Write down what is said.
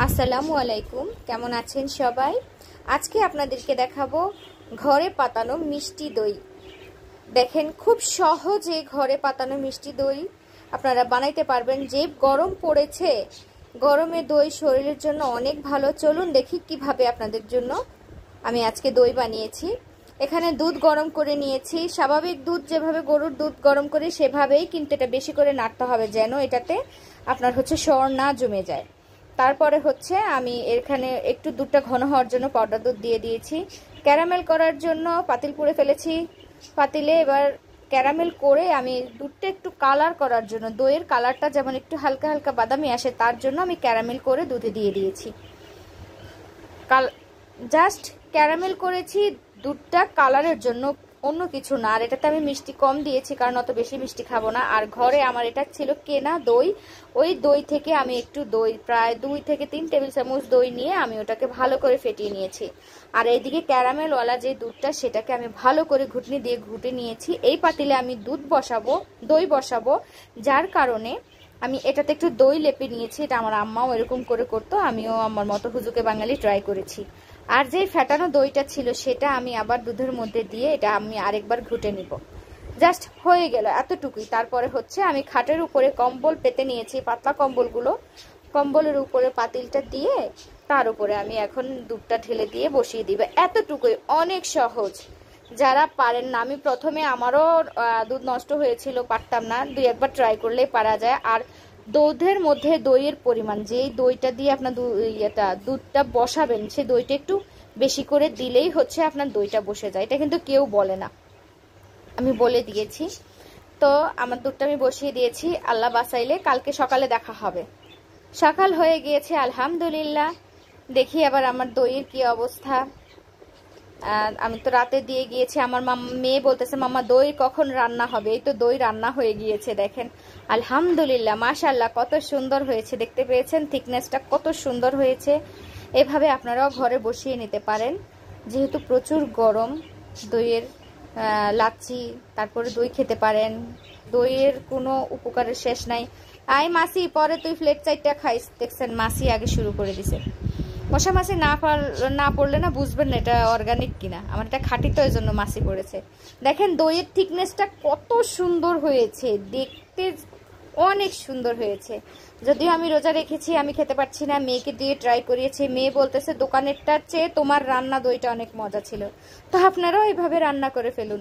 আসসালামু আলাইকুম, কেমন আছেন সবাই? আজকে আপনাদেরকে দেখাবো ঘরে পাতানো মিষ্টি দই। দেখেন, খুব সহজে ঘরে পাতানো মিষ্টি দই আপনারা বানাইতে পারবেন। যে গরম পড়েছে, গরমে দই শরীরের জন্য অনেক ভালো। চলুন দেখি কিভাবে আপনাদের জন্য আমি আজকে দই বানিয়েছি। এখানে দুধ গরম করে নিয়েছি। স্বাভাবিক দুধ যেভাবে গরুর দুধ গরম করে সেভাবেই, কিন্তু এটা বেশি করে নাড়তে হবে যেন এটাতে আপনার সর না জমে যায়। তারপরে আমি এখানে একটু দুধটা ঘন হওয়ার জন্য পাউডার দুধ দিয়ে দিয়েছি। ক্যারামেল করার জন্য পাতিল পুড়ে ফেলেছি। পাতিলে এবার ক্যারামেল করে আমি দুধটা একটু কালার করার জন্য, দইয়ের কালারটা যেমন একটু হালকা হালকা বাদামি আসে, তার জন্য আমি ক্যারামেল করে দুধে দিয়ে দিয়েছি। জাস্ট ক্যারামেল করেছি দুধটা কালারের জন্য, অন্য কিছু না। আর এটাতে আমি মিষ্টি কম দিয়েছি কারণ অত বেশি মিষ্টি খাবো না। আর ঘরে আমার এটা ছিল কেনা দই, ওই দই থেকে আমি একটু দই, প্রায় 2 থেকে 3 টেবিল চামচ দই নিয়ে আমি ওটাকে ভালো করে ফেটিয়ে নিয়েছি। আর এইদিকে ক্যারামেলওয়ালা যে দুধটা, সেটাকে আমি ভালো করে ঘুটনি দিয়ে ঘুটে নিয়েছি। এই পাতিলে আমি দই বসাবো, যার কারণে আমি এটাতে একটু দই লেপে নিয়েছি। এটা আমার আম্মাও এরকম করে করতো, আমিও আমার মতো হুজুকে বাঙালি ট্রাই করেছি। আর যে ফেটানো দইটা ছিল সেটা আমি আবার দুধের মধ্যে দিয়ে এটা আমি আরেকবার ঘুটে নিব। জাস্ট হয়ে গেল এতটুকুই। তারপরে আমি খাটের উপরে কম্বল পেতে নিয়েছি, পাতলা কম্বলগুলো। কম্বলের উপরে পাতিলটা দিয়ে তার উপরে আমি এখন দুধটা ঢেলে দিয়ে বসিয়ে দিব। এতটুকুই, অনেক সহজ। যারা পারেন না, আমি প্রথমে আমারও দুধ নষ্ট হয়েছিল, পারতাম না। 2-1বার ট্রাই করলেই পারা যায়। আর দুধের মধ্যে দইয়ের পরিমাণ, যেই দইটা দিয়ে আপনার দুধটা বসাবেন, সেই দইটা একটু বেশি করে দিলেই আপনার দইটা বসে যায়। এটা কিন্তু কেউ বলে না, আমি বলে দিয়েছি। তো আমার দুধটা আমি বসিয়ে দিয়েছি। আল্লাহ বাঁচাইলে কালকে সকালে দেখা হবে। সকাল হয়ে গিয়েছে, আলহামদুলিল্লাহ। দেখি আবার আমার দইয়ের কি অবস্থা। আমি তো রাতে দিয়ে গিয়েছি। আমার মেয়ে বলতেছে, মাম্মা দই কখন রান্না হবে? এই তো দই রান্না হয়ে গিয়েছে। দেখেন, আলহামদুলিল্লাহ, মাশাআল্লাহ, কত সুন্দর হয়েছে। দেখতে পেয়েছেন থিকনেসটা কত সুন্দর হয়েছে। এভাবে আপনারাও ঘরে বসিয়ে নিতে পারেন। যেহেতু প্রচুর গরম, দইয়ের লাচ্ছি, তারপরে দই খেতে পারেন। দইয়ের কোনো উপকারের শেষ নাই। আই মাসি, পরে তুই প্লেট 4টা খাইস। দেখছেন, মাসি আগে শুরু করে দিছে। মশা মাছি না পড়লে না বুঝবেন না এটা অর্গানিক কিনা। আমার এটা খাঁটি, তো এই জন্য মাছি পড়েছে। দেখেন দইয়ের থিকনেসটা কত সুন্দর হয়েছে, দেখতে অনেক সুন্দর হয়েছে। যদিও আমি রোজা রেখেছি, আমি খেতে পারছি না। মেয়েকে দিয়ে ট্রাই করিয়েছি। মেয়ে বলতেছে দোকানেরটার চেয়ে তোমার রান্না দইটা অনেক মজা ছিল। তো আপনারাও এইভাবে রান্না করে ফেলুন।